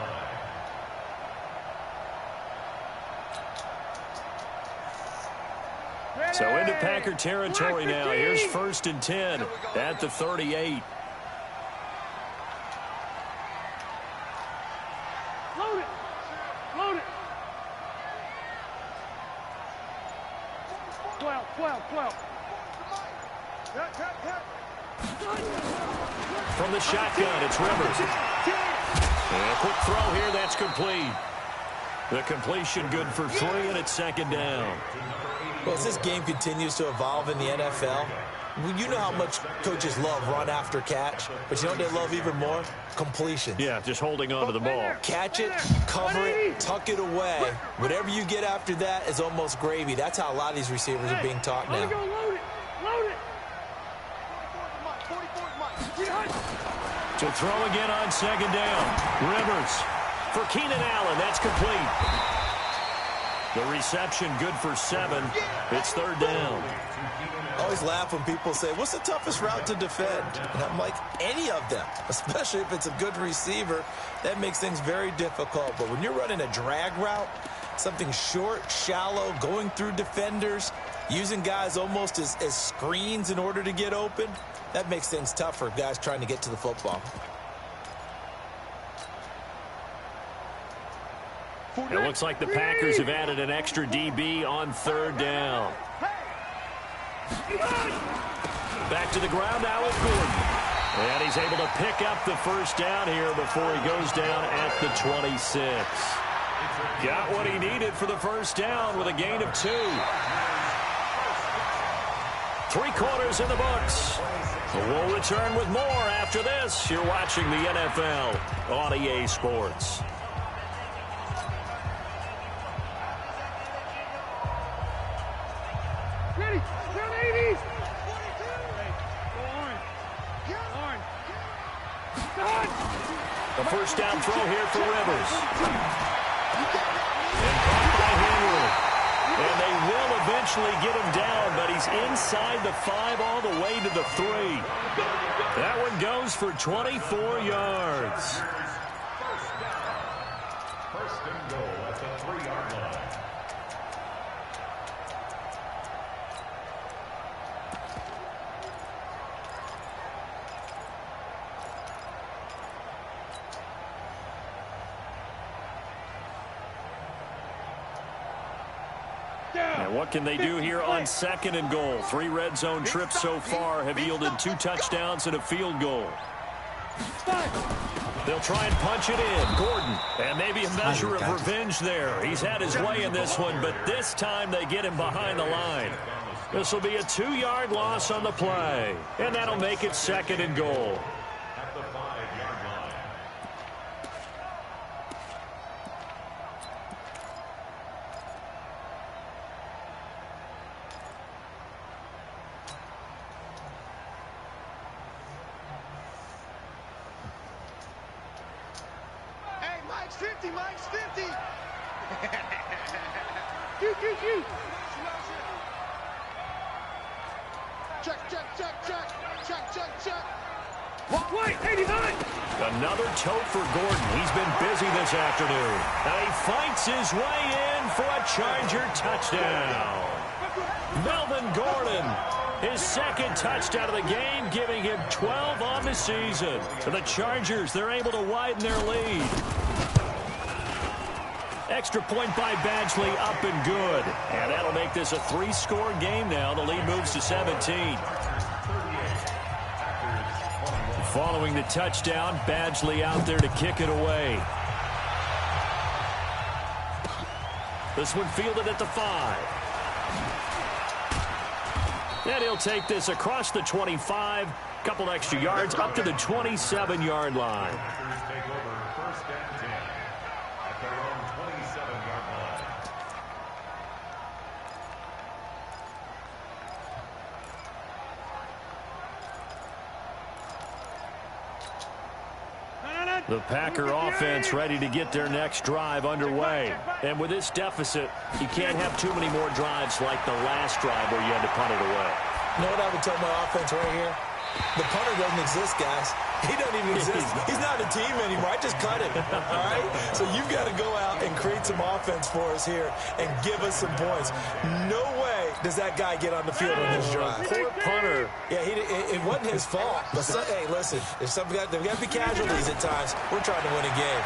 line. So into Packer territory now. Here's 1st and 10 at the 38. Load it. Load it. 12. From the shotgun, it's Rivers. And a quick throw here, that's complete. The completion good for 3, and it's 2nd down. Well, as this game continues to evolve in the NFL, you know how much coaches love run after catch, but you know what they love even more? Completion. Yeah, just holding on to the ball. Catch it, cover it, tuck it away. Whatever you get after that is almost gravy. That's how a lot of these receivers are being taught now. Load it. To throw again on 2nd down. Rivers for Keenan Allen. That's complete. The reception good for 7. It's 3rd down. I always laugh when people say, what's the toughest route to defend? And I'm like, any of them, especially if it's a good receiver. That makes things very difficult. But when you're running a drag route, something short, shallow, going through defenders, using guys almost as screens in order to get open, that makes things tough for guys trying to get to the football. It looks like the Packers have added an extra DB on 3rd down. Back to the ground now with Gordon. And he's able to pick up the first down here before he goes down at the 26. Got what he needed for the first down with a gain of 2. 3 quarters in the books. We'll return with more after this. You're watching the NFL on EA Sports. Ready. Down 80s. The first down throw here for Rivers. And caught by Henry. And they will eventually get him down, but he's inside the 5 all the way to the 3. That one goes for 24 yards. First and goal at the 3-yard line. And what can they do here on 2nd and goal? 3 red zone trips so far have yielded 2 touchdowns and a field goal. They'll try and punch it in. Gordon. And maybe a measure of revenge there. He's had his way in this one, but this time they get him behind the line. This will be a 2-yard loss on the play. And that'll make it 2nd and goal. At the 5-yard line. Hey, Mike's 50. Q. Check. Wait, 89. Another tote for Gordon. He's been busy this afternoon. And he fights his way in for a Charger touchdown. Melvin Gordon, his 2nd touchdown of the game, giving him 12 on the season. For the Chargers, they're able to widen their lead. Extra point by Badgley, up and good. And that'll make this a 3-score game now. The lead moves to 17. Following the touchdown, Badgley out there to kick it away. This one fielded at the 5. And he'll take this across the 25. Couple extra yards up to the 27-yard line. The Packer offense ready to get their next drive underway. And with this deficit, you can't have too many more drives like the last drive where you had to punt it away. You know what I would tell my offense right here? The punter doesn't exist, guys. He doesn't even exist. He's not a team anymore. I just cut it, all right? So you've got to go out and create some offense for us here and give us some points. No way does that guy get on the field on this drive. Poor punter. Yeah, it wasn't his fault. But hey, listen, there's got to be casualties at times. We're trying to win a game.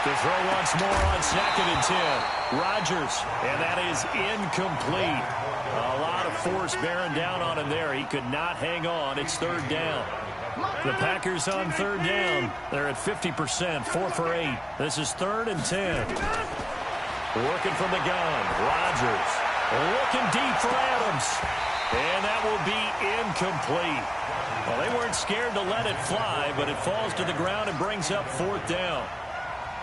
To throw once more on 2nd and 10. Rodgers, and that is incomplete. A lot of force bearing down on him there. He could not hang on. It's 3rd down. The Packers on 3rd down. They're at 50%, 4 for 8. This is 3rd and 10. Working from the gun. Rodgers looking deep for Adams. And that will be incomplete. Well, they weren't scared to let it fly, but it falls to the ground and brings up 4th down.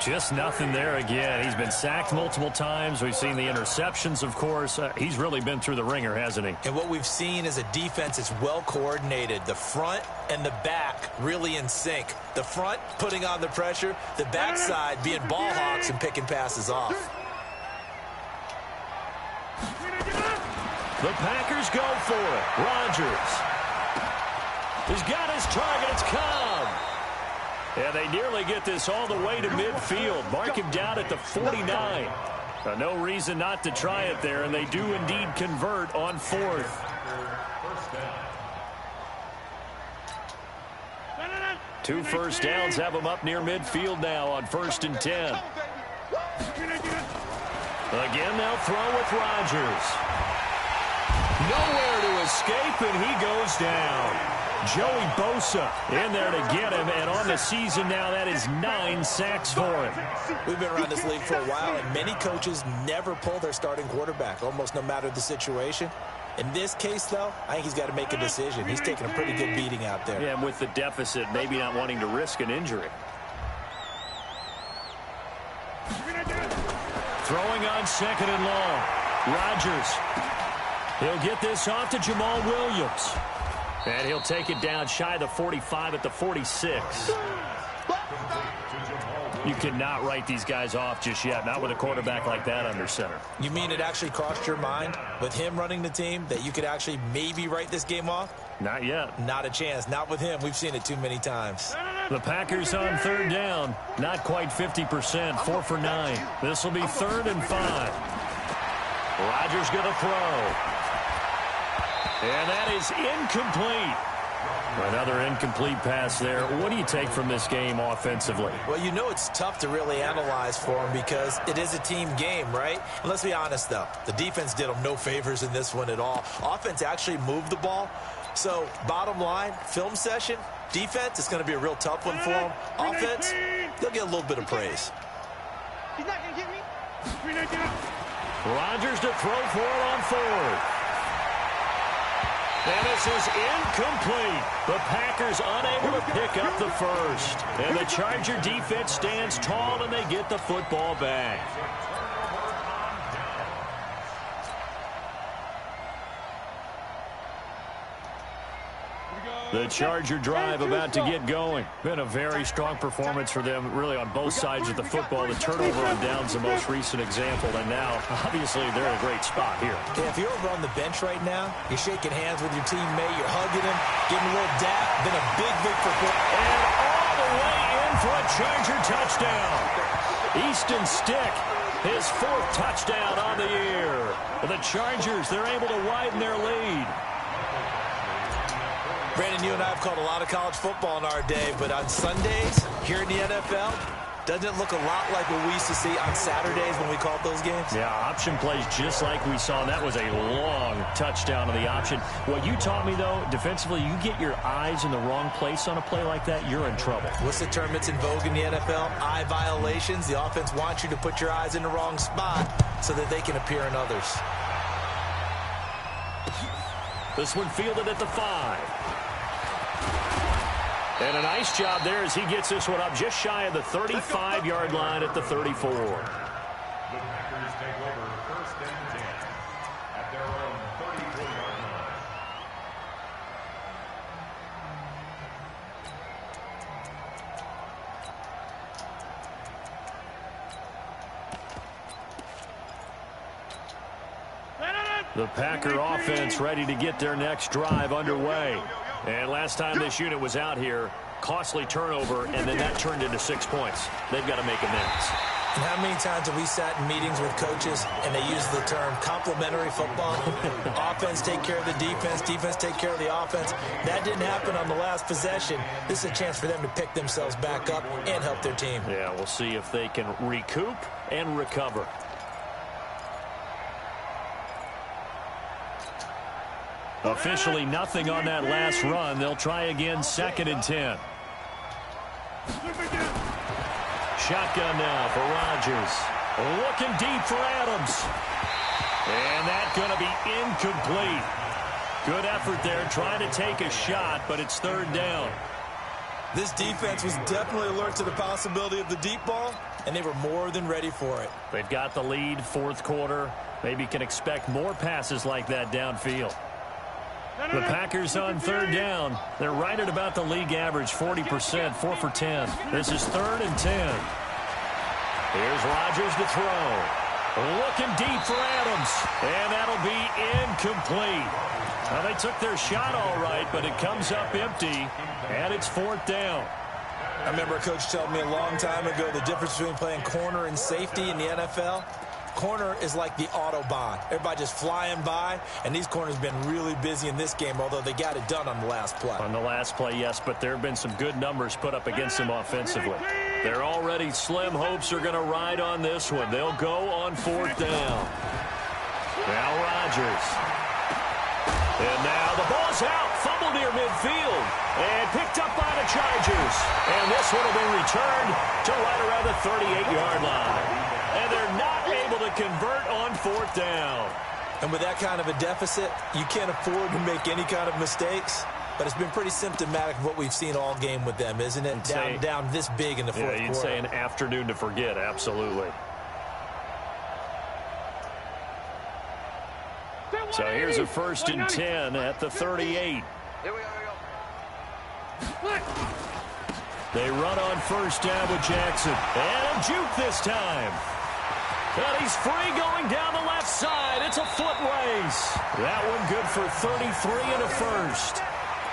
Just nothing there again. He's been sacked multiple times. We've seen the interceptions, of course. He's really been through the ringer, hasn't he? And what we've seen is a defense that's well coordinated. The front and the back really in sync. The front putting on the pressure. The backside being ball hawks and picking passes off. The Packers go for it. Rodgers. He's got his target. It's Cobb. And they nearly get this all the way to midfield. Mark him down at the 49. No reason not to try it there, and they do indeed convert on 4th. Two first downs have them up near midfield now on 1st and 10. Again, they'll throw with Rodgers. Nowhere to escape, and he goes down. Joey Bosa in there to get him, and on the season now, that is 9 sacks for him. We've been around this league for a while, and many coaches never pull their starting quarterback, almost no matter the situation. In this case, though, I think he's got to make a decision. He's taking a pretty good beating out there. Yeah, and with the deficit, maybe not wanting to risk an injury. Throwing on 2nd and long. Rodgers. He'll get this off to Jamal Williams. And he'll take it down shy of the 45 at the 46. You cannot write these guys off just yet, not with a quarterback like that under center. You mean it actually crossed your mind with him running the team that you could actually maybe write this game off? Not yet. Not a chance. Not with him. We've seen it too many times. The Packers on 3rd down. Not quite 50%, 4 for 9. This will be 3rd and 5. Rodgers going to throw. And that is incomplete. Another incomplete pass there. What do you take from this game offensively? Well, you know it's tough to really analyze for them because it is a team game, right? And let's be honest, though. The defense did them no favors in this one at all. Offense actually moved the ball. So, bottom line, film session, defense, it's going to be a real tough one for them. Offense, they'll get a little bit of praise. He's not going to get me. Rodgers to throw for it on 4th. And this is incomplete. The Packers unable to pick up the first. And the Charger defense stands tall, and they get the football back. The Charger drive about to get going. Been a very strong performance for them, really, on both sides of the football. The turnover on downs the most recent example, and now, obviously, they're in a great spot here. Yeah, if you're over on the bench right now, you're shaking hands with your teammate, you're hugging him, giving him a little dap. Been a big victory. And all the way in for a Charger touchdown. Easton Stick, his 4th touchdown on the year. The Chargers, they're able to widen their lead. Brandon, you and I have called a lot of college football in our day, but on Sundays, here in the NFL, Doesn't it look a lot like what we used to see on Saturdays when we called those games? Yeah, option plays just like we saw. That was a long touchdown on the option. What you taught me, though, defensively, you get your eyes in the wrong place on a play like that, you're in trouble. What's the term that's in vogue in the NFL? Eye violations. The offense wants you to put your eyes in the wrong spot so that they can appear in others. This one fielded at the 5. And a nice job there as he gets this one up just shy of the 35-yard line at the 34. The Packers take over 1st and 10 at their own 34-yard line. The Packer offense ready to get their next drive underway. And last time this unit was out here, costly turnover, and then that turned into 6 points. They've got to make amends. And how many times have we sat in meetings with coaches and they use the term complementary football? Offense take care of the defense, defense take care of the offense. That didn't happen on the last possession. This is a chance for them to pick themselves back up and help their team. Yeah, we'll see if they can recoup and recover. Officially nothing on that last run. They'll try again, 2nd and 10. Shotgun now for Rodgers. Looking deep for Adams. And that's going to be incomplete. Good effort there trying to take a shot, but it's 3rd down. This defense was definitely alert to the possibility of the deep ball, and they were more than ready for it. They've got the lead, 4th quarter. Maybe can expect more passes like that downfield. The Packers on 3rd down. They're right at about the league average, 40%, 4 for 10. This is 3rd and 10. Here's Rodgers to throw. Looking deep for Adams. And that'll be incomplete. Well, they took their shot all right, but it comes up empty, and it's 4th down. I remember a coach telling me a long time ago the difference between playing corner and safety in the NFL. Corner is like the Autobahn. Everybody just flying by, and these corners have been really busy in this game, although they got it done on the last play. On the last play, yes, but there have been some good numbers put up against them offensively. They're already slim hopes are going to ride on this one. They'll go on 4th down. Now Rodgers. And now the ball's out. Fumble near midfield. And picked up by the Chargers. And this one will be returned to right around the 38-yard line. And they're not able to convert on 4th down. And with that kind of a deficit, you can't afford to make any kind of mistakes. But it's been pretty symptomatic of what we've seen all game with them, isn't it? Down this big in the 4th quarter. Yeah, you'd say an afternoon to forget, absolutely. So here's a 1st and 10 at the 38. Here we go. They run on 1st down with Jackson. And a juke this time. And he's free going down the left side. It's a foot race. That one good for 33 and a 1st.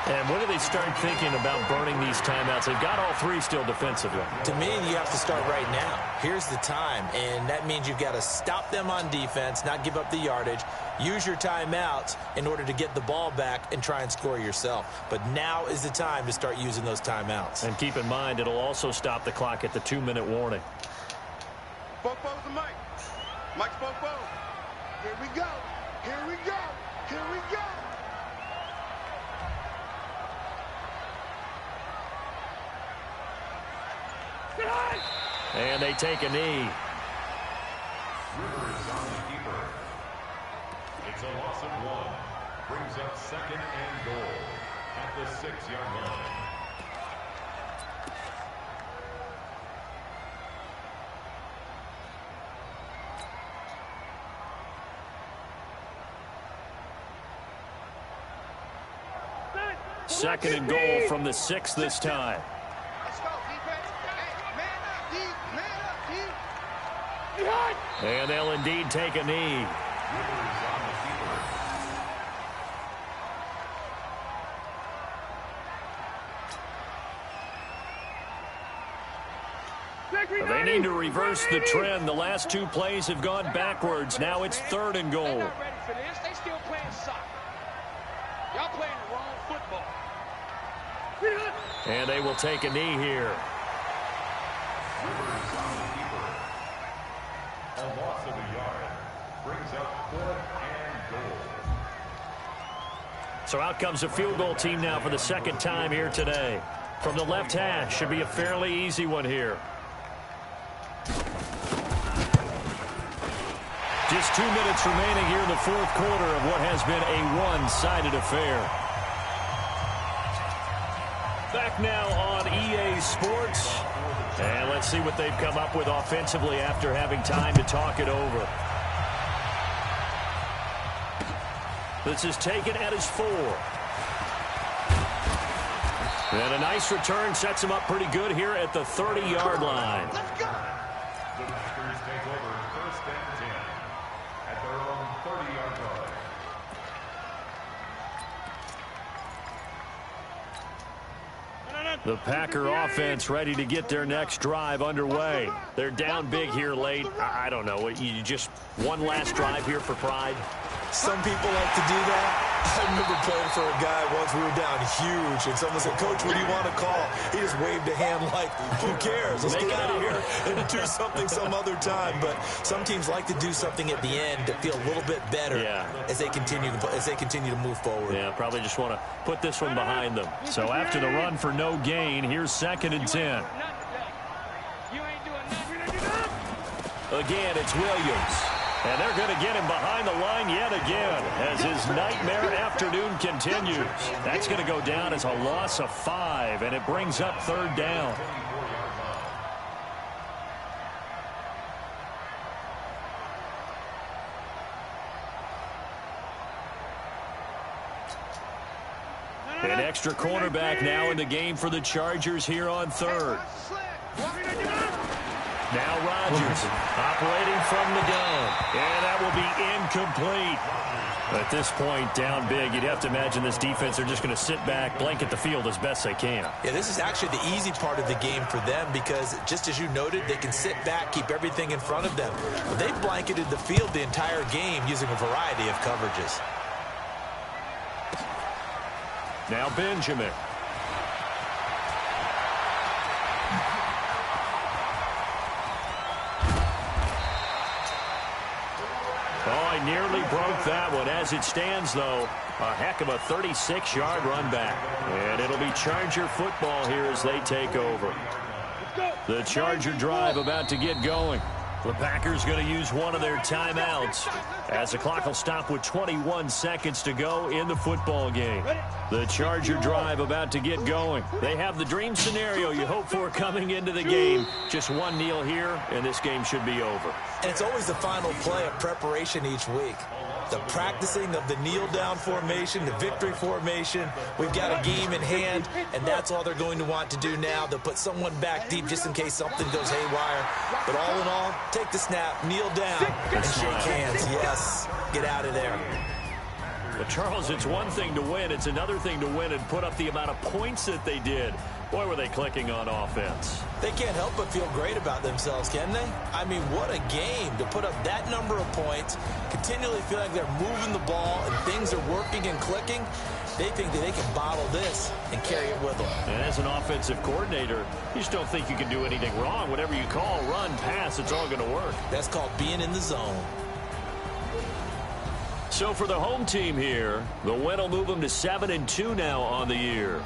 And when do they start thinking about burning these timeouts? They've got all 3 still defensively. To me, you have to start right now. Here's the time, and that means you've got to stop them on defense, not give up the yardage, use your timeouts in order to get the ball back and try and score yourself. But now is the time to start using those timeouts. And keep in mind, it'll also stop the clock at the 2-minute warning. Bobo's the mic. Mike's Bobo. Here we go. Here we go. Here we go. And they take a knee. Rivers on the keeper. It's a loss of 1. Brings up 2nd and goal at the 6-yard line. Second and goal from the 6 this time. Let's go, defense. Hey, man up, deep. Man up, deep. Behind. And they'll indeed take a knee. Rivers on the keeper. They need to reverse the trend. The last 2 plays have gone backwards. Now it's 3rd and goal. They're not ready for this. They still playing soccer. Y'all playing the wrong football. And they will take a knee here. A loss of a yard brings up 4th and goal. So out comes a field goal team now for the second time here today. From the left hash, should be a fairly easy one here. Just 2 minutes remaining here in the fourth quarter of what has been a one-sided affair. Back now on EA Sports. And let's see what they've come up with offensively after having time to talk it over. This is taken at his 4. And a nice return sets him up pretty good here at the 30-yard line. The Packers take over 1st and 10 at their own 30-yard line. The Packer offense ready to get their next drive underway. They're down big here late. I don't know. You just one last drive here for pride? Some people like to do that. I remember playing for a guy once. We were down huge, and someone said, "Coach, what do you want to call?" He just waved a hand like, "Who cares? Let's get out of here and do something some other time." But some teams like to do something at the end to feel a little bit better as they continue to move forward. Yeah, probably just want to put this one behind them. So after the run for no gain, here's 2nd and 10. Again, it's Williams. And they're going to get him behind the line yet again as his nightmare afternoon continues. That's going to go down as a loss of 5, and it brings up 3rd down. An extra cornerback now in the game for the Chargers here on 3rd. Now Rodgers operating from the gun. And that will be incomplete. At this point, down big, you'd have to imagine this defense are just going to sit back, blanket the field as best they can. Yeah, this is actually the easy part of the game for them because, just as you noted, they can sit back, keep everything in front of them. But they've blanketed the field the entire game using a variety of coverages. Now Benjamin. Oh, he nearly broke that one. As it stands, though, a heck of a 36-yard run back. And it'll be Charger football here as they take over. The Charger drive about to get going. The Packers going to use one of their timeouts as the clock will stop with 21 seconds to go in the football game. The Charger drive about to get going. They have the dream scenario you hope for coming into the game. Just one kneel here, and this game should be over. And it's always the final play of preparation each week. The practicing of the kneel-down formation, the victory formation. We've got a game in hand, and that's all they're going to want to do now. They'll put someone back deep just in case something goes haywire. But all in all, take the snap, kneel down, and shake hands. Yes, get out of there. But, Charles, it's one thing to win. It's another thing to win and put up the amount of points that they did. Boy, were they clicking on offense. They can't help but feel great about themselves, can they? I mean, what a game to put up that number of points, continually feel like they're moving the ball and things are working and clicking. They think that they can bottle this and carry it with them. And as an offensive coordinator, you just don't think you can do anything wrong. Whatever you call, run, pass, it's all going to work. That's called being in the zone. So for the home team here, the win will move them to 7-2 now on the year.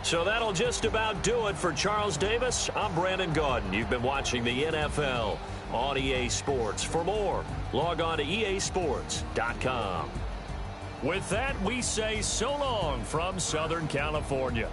So that'll just about do it for Charles Davis. I'm Brandon Gaudin. You've been watching the NFL on EA Sports. For more, log on to easports.com. With that, we say so long from Southern California.